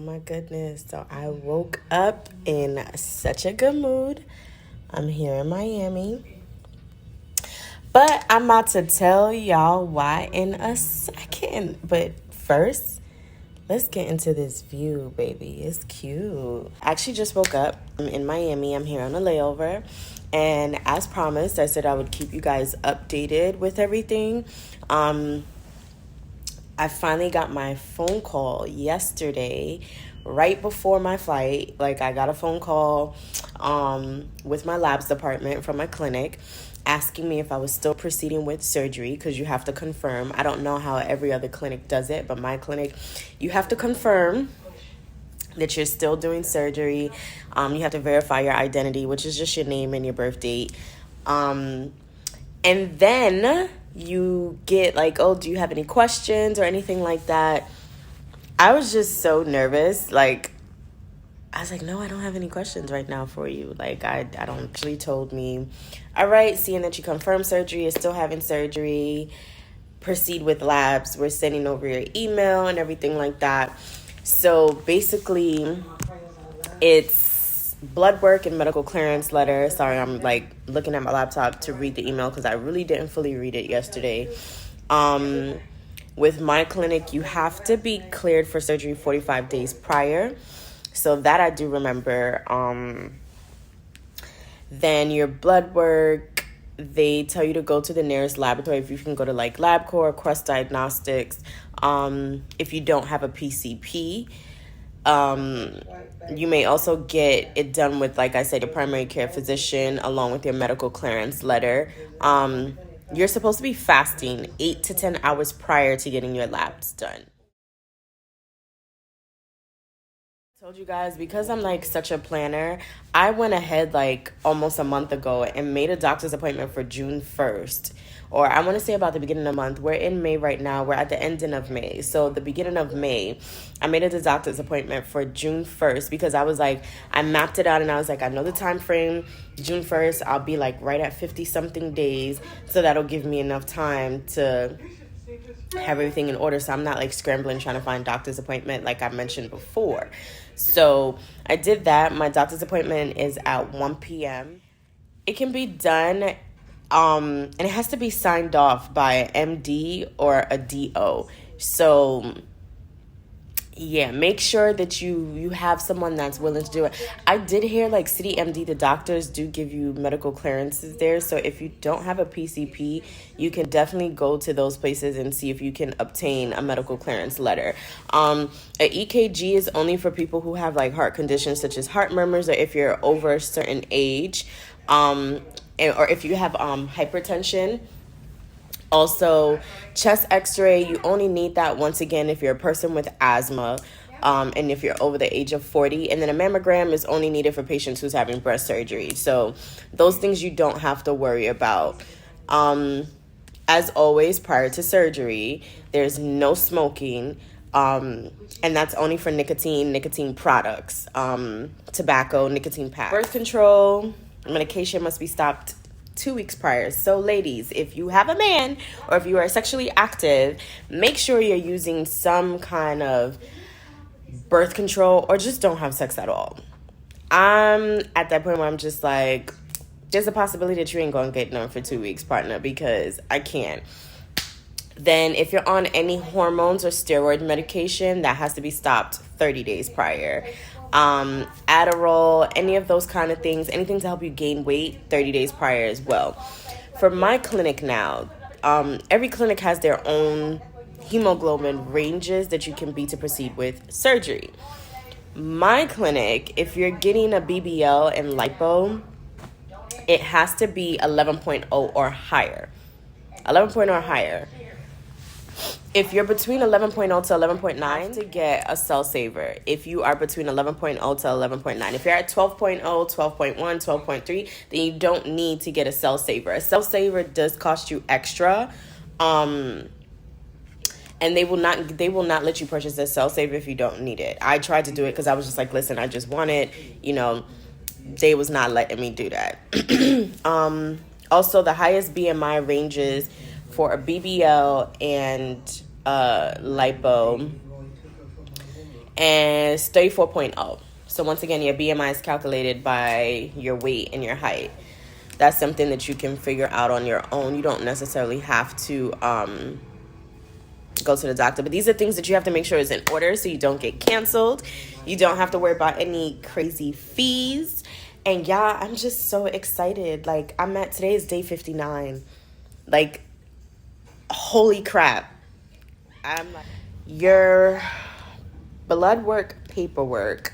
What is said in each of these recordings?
my goodness. So I woke up in such a good mood. I'm here in Miami. But I'm about to tell y'all why in a second. But first, let's get into this view, baby. It's cute. I actually just woke up. I'm in Miami. I'm here on a layover. And as promised, I said I would keep you guys updated with everything. I finally got my phone call yesterday, right before my flight. Like, I got a phone call with my labs department from my clinic asking me if I was still proceeding with surgery, because you have to confirm. I don't know how every other clinic does it, but my clinic, you have to confirm that you're still doing surgery. You have to verify your identity, which is just your name and your birth date. And then you get like, oh, do you have any questions or anything like that? I was just so nervous. Like, I was like, no, I don't have any questions right now for you. Like, I don't actually told me, all right, seeing that you confirmed surgery, you're still having surgery, proceed with labs. We're sending over your email and everything like that. So basically, it's blood work and medical clearance letter. Sorry, I'm like looking at my laptop to read the email because I really didn't fully read it yesterday. With my clinic, you have to be cleared for surgery 45 days prior. So that I do remember. Then your blood work, they tell you to go to the nearest laboratory. If you can go to like LabCorp, Quest Diagnostics. If you don't have a PCP, you may also get it done with, like I said, your primary care physician along with your medical clearance letter. You're supposed to be fasting 8 to 10 hours prior to getting your labs done. Told you guys, because I'm like such a planner, I went ahead like almost a month ago and made a doctor's appointment for June 1st. Or I want to say about the beginning of the month. We're in May right now. We're at the ending of May. So the beginning of May, I made a doctor's appointment for June 1st because I was like, I mapped it out and I was like, I know the time frame. June 1st, I'll be like right at 50 something days. So that'll give me enough time to have everything in order, so I'm not like scrambling trying to find doctor's appointment like I mentioned before. So I did that. My doctor's appointment is at 1 p.m. It can be done, and it has to be signed off by an MD or a DO. So yeah, make sure that you have someone that's willing to do it. I did hear like City MD, the doctors do give you medical clearances there. So if you don't have a PCP, you can definitely go to those places and see if you can obtain a medical clearance letter. A EKG is only for people who have like heart conditions such as heart murmurs, or if you're over a certain age, or if you have hypertension. Also, chest x-ray, you only need that once again if you're a person with asthma, and if you're over the age of 40. And then a mammogram is only needed for patients who's having breast surgery. So those things you don't have to worry about. As always, prior to surgery, there's no smoking, and that's only for nicotine products, tobacco, nicotine packs. Birth control medication must be stopped 2 weeks prior. So ladies, if you have a man or if you are sexually active, make sure you're using some kind of birth control or just don't have sex at all. I'm at that point where I'm just like, there's a possibility that you ain't gonna get none for 2 weeks, partner, because I can't. Then if you're on any hormones or steroid medication, that has to be stopped 30 days prior. Adderall, any of those kind of things, anything to help you gain weight 30 days prior as well. For my clinic now, every clinic has their own hemoglobin ranges that you can be to proceed with surgery. My clinic, if you're getting a BBL and lipo, it has to be 11.0 or higher. 11.0 or higher. If you're between 11.0 to 11.9, to get a cell saver. If you are between 11.0 to 11.9. If you're at 12.0, 12.1, 12.3, then you don't need to get a cell saver. A cell saver does cost you extra. And they will not let you purchase a cell saver if you don't need it. I tried to do it because I was just like, listen, I just want it. They was not letting me do that. Also, the highest BMI ranges for a BBL and lipo and it's 34.0. So once again, your BMI is calculated by your weight and your height. That's something that you can figure out on your own. You don't necessarily have to go to the doctor. But these are things that you have to make sure is in order so you don't get canceled. You don't have to worry about any crazy fees. And yeah, I'm just so excited. Like, today is day 59. Like, holy crap. I'm like, your blood work paperwork,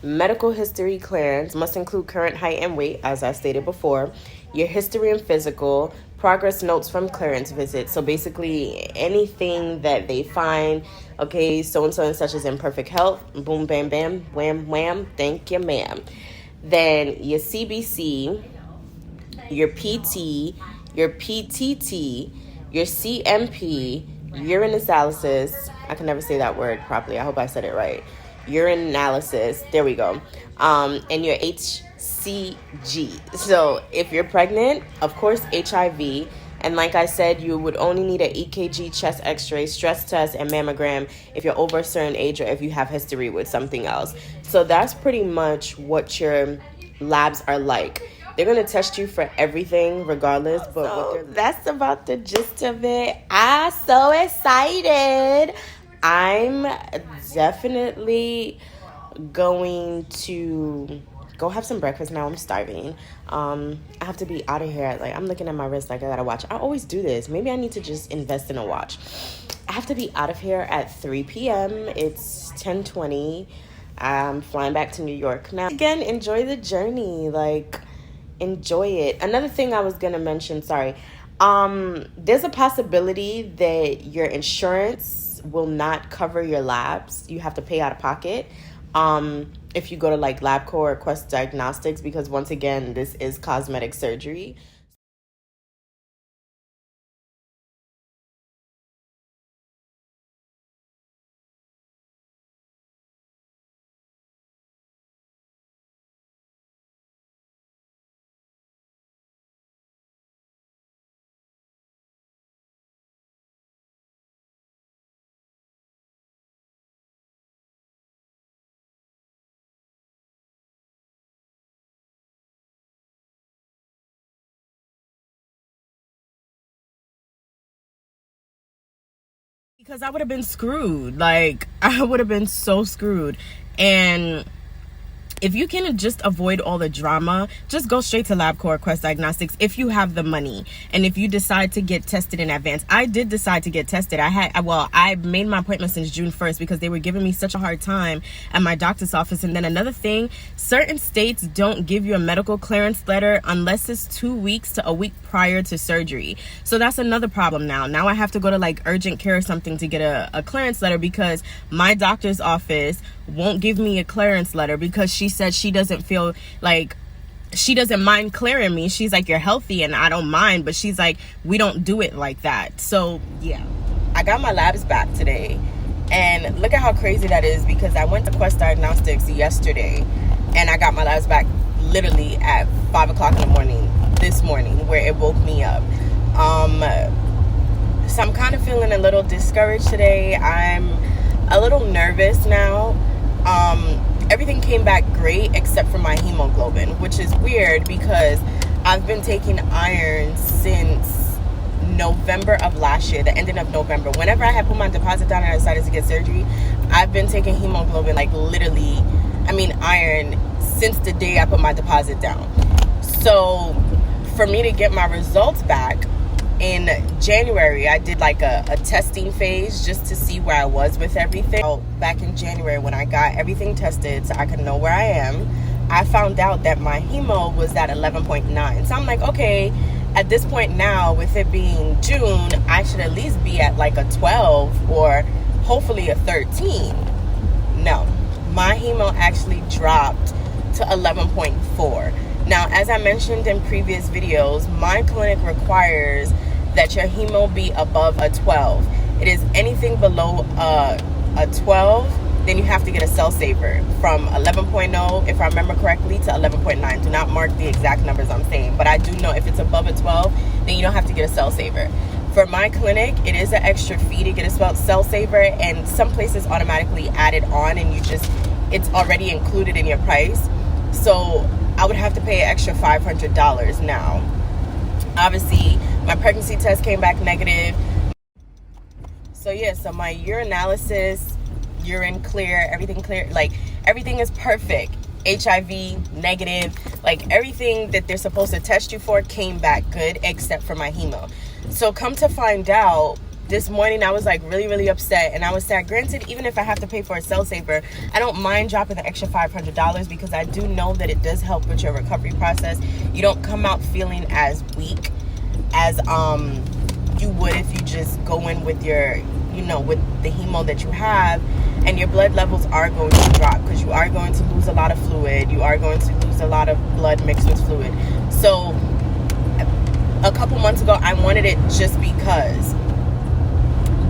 medical history clearance must include current height and weight, as I stated before, your history and physical, progress notes from clearance visits. So basically anything that they find, okay, so-and-so and such is in perfect health, boom, bam, bam, wham, wham, thank you, ma'am. Then your CBC, your PT, your PTT, your CMP, urinalysis. I can never say that word properly. I hope I said it right. Urinalysis. There we go. And your HCG. So if you're pregnant, of course, HIV. And like I said, you would only need an EKG, chest x-ray, stress test, and mammogram if you're over a certain age or if you have history with something else. So that's pretty much what your labs are like. They're going to test you for everything regardless. But so that's about the gist of it. I'm so excited. I'm definitely going to go have some breakfast now. I'm starving. I have to be out of here. Like, I'm looking at my wrist like I gotta watch. I always do this. Maybe I need to just invest in a watch. I have to be out of here at 3 p.m. It's 10:20. I'm flying back to New York now. Again, enjoy the journey. Like, enjoy it. Another thing I was gonna mention, sorry. There's a possibility that your insurance will not cover your labs. You have to pay out of pocket. If you go to like LabCorp or Quest Diagnostics, because once again, this is cosmetic surgery. Because I would have been screwed. Like, I would have been so screwed. And if you can just avoid all the drama, just go straight to LabCorp or Quest Diagnostics if you have the money. And if you decide to get tested in advance. I did decide to get tested. I made my appointment since June 1st because they were giving me such a hard time at my doctor's office. And then another thing, certain states don't give you a medical clearance letter unless it's 2 weeks to a week prior to surgery. So that's another problem now. Now I have to go to like urgent care or something to get a clearance letter because my doctor's office won't give me a clearance letter because she said she doesn't feel like she doesn't mind clearing me. She's like, you're healthy and I don't mind, but she's like, we don't do it like that. So yeah, I got my labs back today and look at how crazy that is because I went to Quest Diagnostics yesterday and I got my labs back literally at 5 o'clock in the morning this morning where it woke me up. So I'm kind of feeling a little discouraged today. I'm a little nervous now. Everything came back great except for my hemoglobin, which is weird because I've been taking iron since November of last year, the ending of November. Whenever I had put my deposit down and I decided to get surgery, I've been taking hemoglobin, like literally, iron since the day I put my deposit down. So for me to get my results back, in January, I did like a testing phase just to see where I was with everything. Back in January when I got everything tested so I could know where I am, I found out that my hemo was at 11.9. So I'm like, okay, at this point now, with it being June, I should at least be at like a 12 or hopefully a 13. No, my hemo actually dropped to 11.4. Now, as I mentioned in previous videos, my clinic requires that your hemo be above a 12. It is anything below a 12, then you have to get a cell saver from 11.0, if I remember correctly, to 11.9. Do not mark the exact numbers I'm saying, but I do know if it's above a 12, then you don't have to get a cell saver. For my clinic, it is an extra fee to get a Cell Saver, and some places automatically add it on, and it's already included in your price. So I would have to pay an extra $500 now. Obviously, my pregnancy test came back negative. So yeah, so my urinalysis, urine clear, everything clear, like everything is perfect. HIV negative, like everything that they're supposed to test you for came back good except for my hemo. So come to find out, this morning I was like really upset, and I was sad. Granted, even if I have to pay for a Cell Saver, I don't mind dropping the extra $500 because I do know that it does help with your recovery process. You don't come out feeling as weak as you would if you just go in with your, with the hemo that you have, and your blood levels are going to drop because you are going to lose a lot of fluid. You are going to lose a lot of blood mixed with fluid. So a couple months ago, I wanted it just because.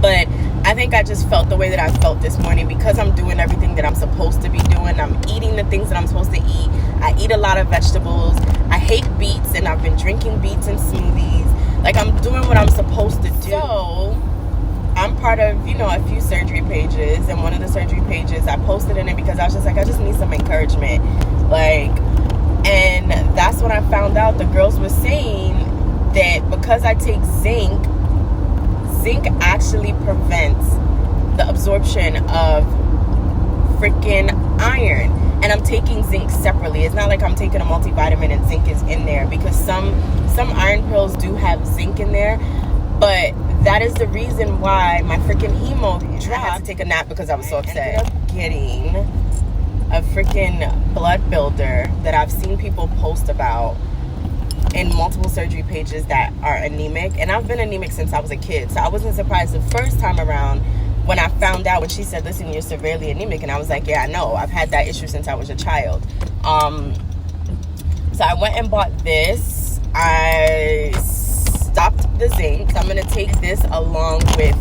But I think I just felt the way that I felt this morning because I'm doing everything that I'm supposed to be doing. I'm eating the things that I'm supposed to eat. I eat a lot of vegetables. I hate beets, and I've been drinking beets and smoothies. Like, I'm doing what I'm supposed to do. So I'm part of, a few surgery pages, and one of the surgery pages, I posted in it because I was just like, I just need some encouragement. And that's when I found out the girls were saying that because I take zinc actually prevents the absorption of freaking iron. And I'm taking zinc separately. It's not like I'm taking a multivitamin and zinc is in there, because some iron pills do have zinc in there. But that is the reason why my freaking hemo dropped. I had to take a nap because I was so upset. I ended up getting a freaking blood builder that I've seen people post about in multiple surgery pages that are anemic. And I've been anemic since I was a kid. So I wasn't surprised the first time around when I found out, when she said, listen, you're severely anemic. And I was like, yeah, I know. I've had that issue since I was a child. So I went and bought this. I stopped the zinc. So I'm going to take this along with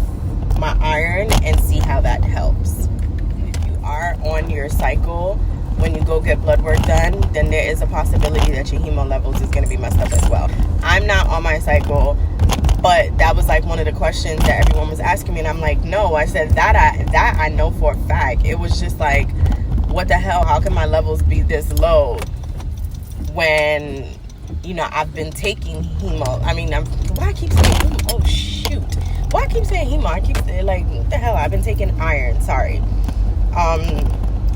my iron and see how that helps. If you are on your cycle, when you go get blood work done, then there is a possibility that your hemo levels is going to be messed up as well. I'm not on my cycle, but that was like one of the questions that everyone was asking me, and I'm like, no. I said that I know for a fact. It was just like, what the hell? How can my levels be this low when I've been taking hemo? I mean, why I keep saying hemo? Oh shoot! Why I keep saying hemo? I keep saying, like, what the hell? I've been taking iron. Sorry.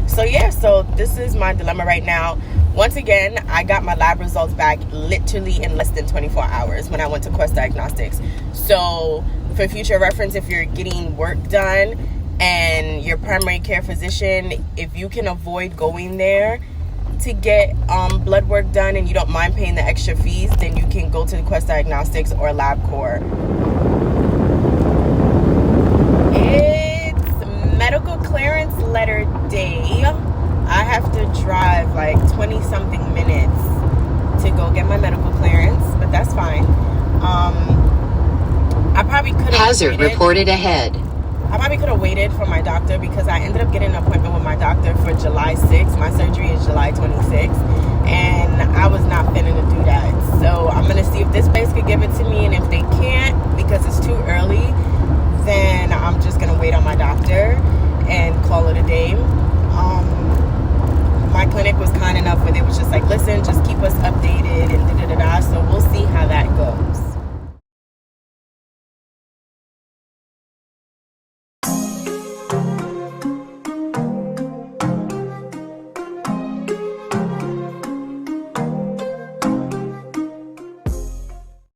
So yeah, so this is my dilemma right now. Once again, I got my lab results back literally in less than 24 hours when I went to Quest Diagnostics. So for future reference, if you're getting work done and your primary care physician, if you can avoid going there to get blood work done and you don't mind paying the extra fees, then you can go to the Quest Diagnostics or LabCorp. It's medical clearance letter day. I have to drive like 20 something minutes to go get my medical clearance, but that's fine. I probably could have hazard reported ahead. I probably could have waited for my doctor because I ended up getting an appointment with my doctor for July 6th. My surgery is July 26th, and I was not finna to do that. So I'm gonna see if this place could give it to me, and if they can't because it's too early, then I'm just gonna wait on my doctor and call it a day.